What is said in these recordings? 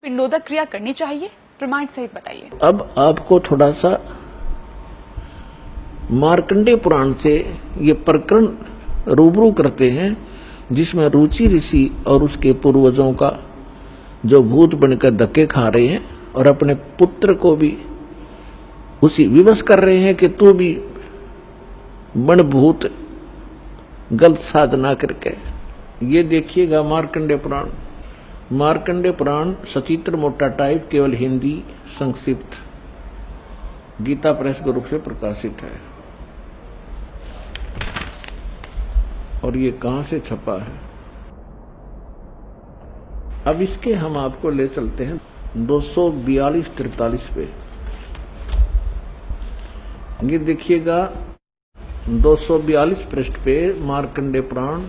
पिंडोदक क्रिया करनी चाहिए? प्रमाण सहित बताइए। अब आपको थोड़ा सा मार्कंडेय पुराण से ये प्रकरण रूबरू करते हैं, जिसमें रुचि ऋषि और उसके पूर्वजों का जो भूत बनकर धक्के खा रहे हैं और अपने पुत्र को भी उसी विवश कर रहे हैं कि तू भी बन भूत गलत साधना करके। ये देखिएगा मार्कंडेय पुराण। मार्कंडेय पुराण सचित्र मोटा टाइप, केवल हिंदी संक्षिप्त, गीता प्रेस के रूप से प्रकाशित है। और ये कहां से छपा है? अब इसके हम आपको ले चलते हैं 242-43 पे। ये देखिएगा 242 पृष्ठ पे मार्कंडेय पुराण,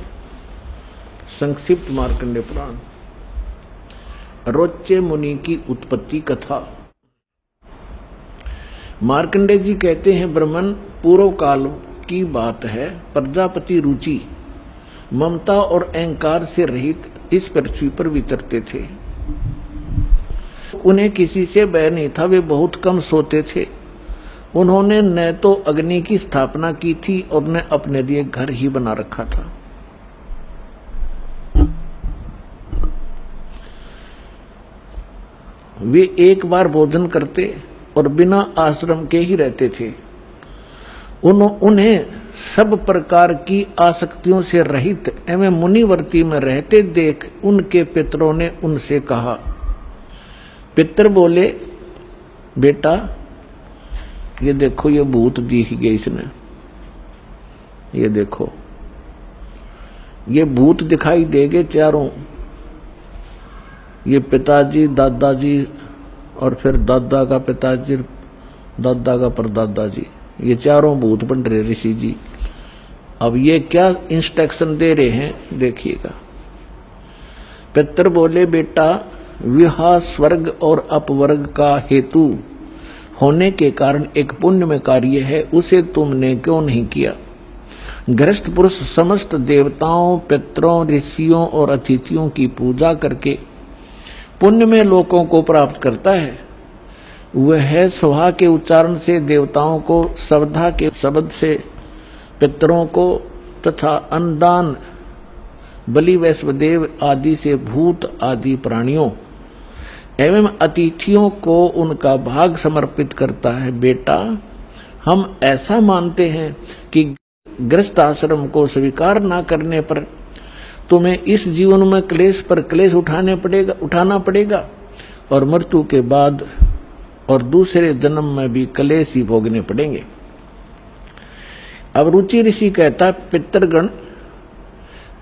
संक्षिप्त मार्कंडेय पुराण, रोच्चे मुनि की उत्पत्ति कथा। मार्कंडेय जी कहते हैं, ब्रह्मन पूर्व काल की बात है। प्रजापति रुचि, ममता और अहंकार से रहित इस पृथ्वी पर विचरते थे। उन्हें किसी से भय नहीं था, वे बहुत कम सोते थे। उन्होंने न तो अग्नि की स्थापना की थी और न अपने लिए घर ही बना रखा था। वे एक बार भोजन करते और बिना आश्रम के ही रहते थे। उन्हें सब प्रकार की आसक्तियों से रहित एवं मुनिवर्ती में रहते देख उनके पितरों ने उनसे कहा। पितर बोले, बेटा ये देखो, ये भूत दिख गए इसने, ये देखो ये भूत दिखाई देंगे चारों, ये पिताजी, दादाजी और फिर दादा का पिताजी, दादा का परदादा जी, ये चारों भूत बन रहे ऋषि जी। अब ये क्या इंस्ट्रक्शन दे रहे हैं देखिएगा। पितर बोले, बेटा विवाह स्वर्ग और अपवर्ग का हेतु होने के कारण एक पुण्य में कार्य है, उसे तुमने क्यों नहीं किया? गृहस्थ पुरुष समस्त देवताओं, पितरों, ऋषियों और अतिथियों की पूजा करके पुण्य में लोकों को प्राप्त करता है। वह स्वाहा के उच्चारण से देवताओं को, श्रद्धा के शब्द से पितरों को तथा अन्नदान बलि वैश्वदेव आदि से भूत आदि प्राणियों एवं अतिथियों को उनका भाग समर्पित करता है। बेटा हम ऐसा मानते हैं कि गृहस्थ आश्रम को स्वीकार न करने पर तुम्हें इस जीवन में क्लेश पर क्लेश उठाना पड़ेगा और मृत्यु के बाद और दूसरे जन्म में भी क्लेश ही भोगने पड़ेंगे। अब रुचि ऋषि कहता, पितृगण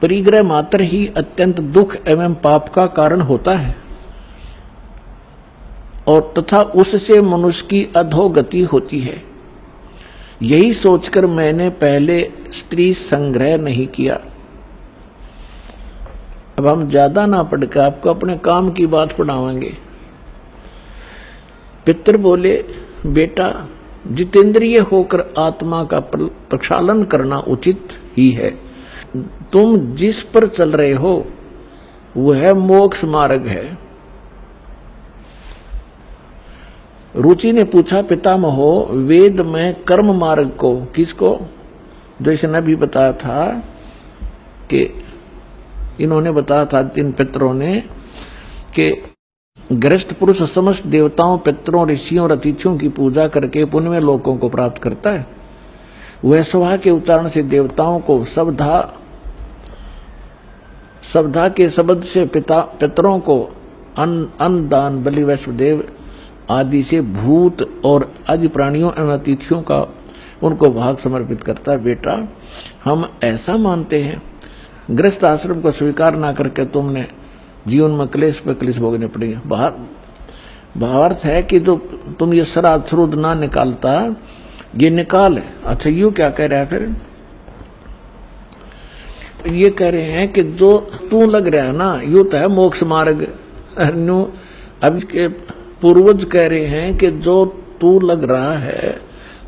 परिग्रह मात्र ही अत्यंत दुख एवं पाप का कारण होता है और तथा उससे मनुष्य की अधोगति होती है। यही सोचकर मैंने पहले स्त्री संग्रह नहीं किया। अब हम ज्यादा ना पढ़कर आपको अपने काम की बात पढ़ावांगे। पितर बोले, बेटा जितेंद्रिय होकर आत्मा का प्रक्षालन करना उचित ही है। तुम जिस पर चल रहे हो वह मोक्ष मार्ग है। रुचि ने पूछा, पितामहो वेद में कर्म मार्ग को किसको, जो इसने भी बताया था कि इन्होंने बताया था इन पितरों ने कि गृहस्थ पुरुष समस्त देवताओं, पितरों, ऋषियों और अतिथियों की पूजा करके पुण्य में लोकों को प्राप्त करता है। वह स्वाहा के उच्चारण से देवताओं को, श्रद्धा के शब्द से पितरों को, अन्न दान बलि वैश्वदेव आदि से भूत और आदि प्राणियों एवं अतिथियों का उनको भाग समर्पित करता है। बेटा हम ऐसा मानते हैं, गृहस्थ आश्रम को स्वीकार ना करके तुमने जीवन में क्लेश पे क्लेश भोगने पड़ेंगे। भावार्थ है कि जो तुम ये श्राद्ध श्रुद्ध ना निकालता, ये निकाल है। अच्छा यूं क्या कह रहा है फिर? ये कह रहे हैं कि जो तू लग रहा है ना, यू तो है मोक्ष मार्ग। अब इसके पूर्वज कह रहे हैं कि जो तू लग रहा है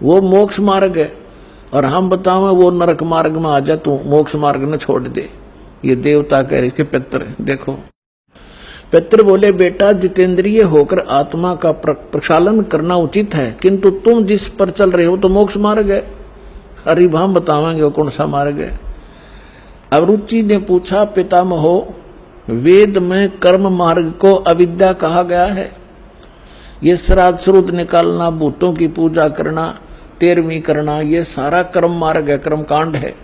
वो मोक्ष मार्ग है और हम बताओ वो नरक मार्ग में आ जा, तू मोक्ष मार्ग न छोड़ दे। ये देवता कह रहे कि पितर देखो पितर बोले, बेटा जितेंद्रिय होकर आत्मा का प्रक्षालन करना उचित है, किंतु तुम जिस पर चल रहे हो तो मोक्ष मार्ग है। हरिभाम बतावांगे वो कौन सा मार्ग है। अब रुचि ने पूछा, पितामहो वेद में कर्म मार्ग को अविद्या कहा गया है। ये श्राद्ध श्रुद्ध निकालना, भूतों की पूजा करना, तेरहवीं करना, ये सारा कर्म मार्ग है, कर्म कांड है।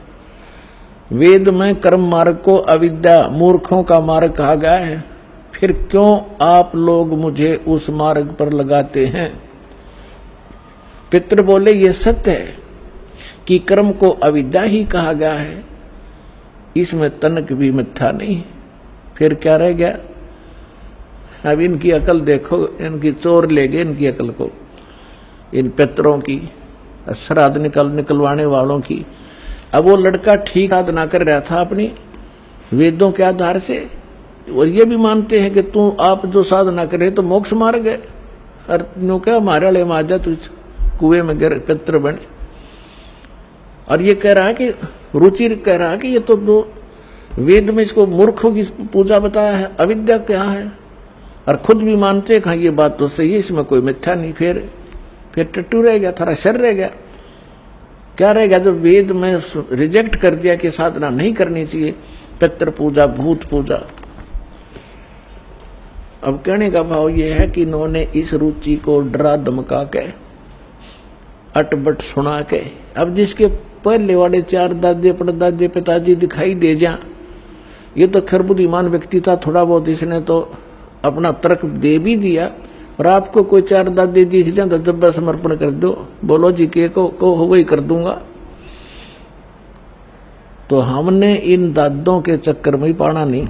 वेद में कर्म मार्ग को अविद्या मूर्खों का मार्ग कहा गया है, फिर क्यों आप लोग मुझे उस मार्ग पर लगाते हैं। पितर बोले, ये सत्य है कि कर्म को अविद्या ही कहा गया है, इसमें तनक भी मिथ्या नहीं। फिर क्या रह गया। अब इनकी अकल देखो, इनकी चोर ले गए इनकी अकल को, इन पितरों की, श्राद्ध निकलवाने वालों की। अब वो लड़का ठीक साधना कर रहा था अपनी वेदों के आधार से, और ये भी मानते हैं कि तू आप जो साधना करे तो मोक्ष मार्ग है। और क्या हमारे वाले माजा तू कुएं में गिर पितर बने। और ये कह रहा है कि रुचि कह रहा है कि ये तो दो वेद में इसको मूर्खों की पूजा बताया है, अविद्या क्या है। और खुद भी मानते हैं ये बात तो सही है, इसमें कोई मिथ्या नहीं। फिर टट्टू रह गया, थोड़ा शर रह गया। क्या रह गया? जो वेद में रिजेक्ट कर दिया कि साधना नहीं करनी चाहिए, पितृ पूजा, भूत पूजा। अब कहने का भाव यह है कि इन्होंने इस रुचि को डरा धमका के, अटबट सुना के, अब जिसके पहले वाले चार दादे परदादे पिताजी दिखाई दे जा, ये तो खैर बुद्धिमान व्यक्ति था, थोड़ा बहुत इसने तो अपना तर्क दे भी दिया। और आपको कोई चार दादे दिख जाए तो जब समर्पण कर दो, बोलो जी के को वही कर दूंगा। तो हमने इन दादों के चक्कर में ही पाना नहीं।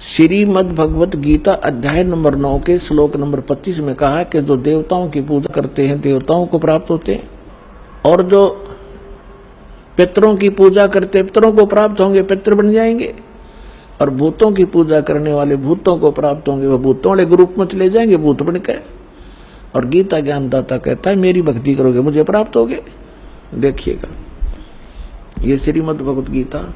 श्रीमद् भगवत गीता अध्याय नंबर 9 के श्लोक नंबर 25 में कहा है कि जो देवताओं की पूजा करते हैं देवताओं को प्राप्त होते हैं, और जो पितरों की पूजा करते हैं पितरों को प्राप्त होंगे, पितर बन जाएंगे। और भूतों की पूजा करने वाले भूतों को प्राप्त होंगे, वह भूतों वाले ग्रुप में चले जाएंगे भूत बन के। और गीता ज्ञानदाता कहता है मेरी भक्ति करोगे मुझे प्राप्त होगे। देखिएगा, ये श्रीमद् भगवत गीता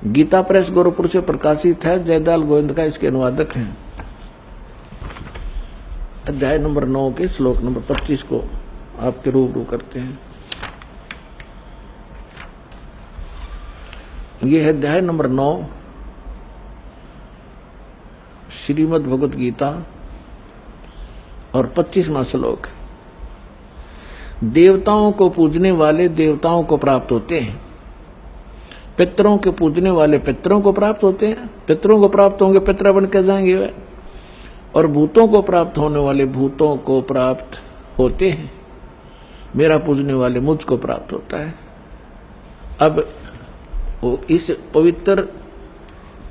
गीता प्रेस गोरखपुर से प्रकाशित है। जयदाल गोविंद का इसके अनुवादक हैं। अध्याय नंबर 9 के श्लोक नंबर 25 को आपके रूबरू करते हैं। यह है अध्याय नंबर 9 श्रीमद् भगवत गीता और 25वां श्लोक। देवताओं को पूजने वाले देवताओं को प्राप्त होते हैं, पितरों के पूजने वाले पितरों को प्राप्त होते हैं, पितरों को प्राप्त होंगे पितर बन के जाएंगे वे। और भूतों को प्राप्त होने वाले भूतों को प्राप्त होते हैं, मेरा पूजने वाले मुझको प्राप्त होता है। अब इस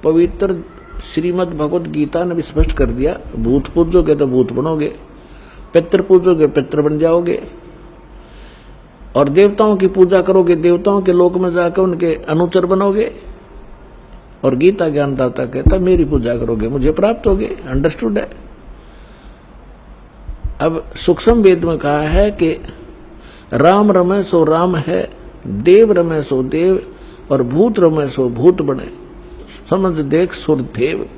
पवित्र श्रीमद् भगवत गीता ने भी स्पष्ट कर दिया, भूत पूजोगे तो भूत बनोगे, पितर पूजोगे पितर बन जाओगे। और देवताओं की पूजा करोगे देवताओं के लोक में जाकर उनके अनुचर बनोगे। और गीता ज्ञानदाता कहता मेरी पूजा करोगे मुझे प्राप्त होगे। अंडरस्टूड है। अब सूक्ष्म वेद में कहा है कि राम रमे सो राम है, देव रमे सो देव, और भूत रमे सो भूत बने। समझ देख सुरदेव।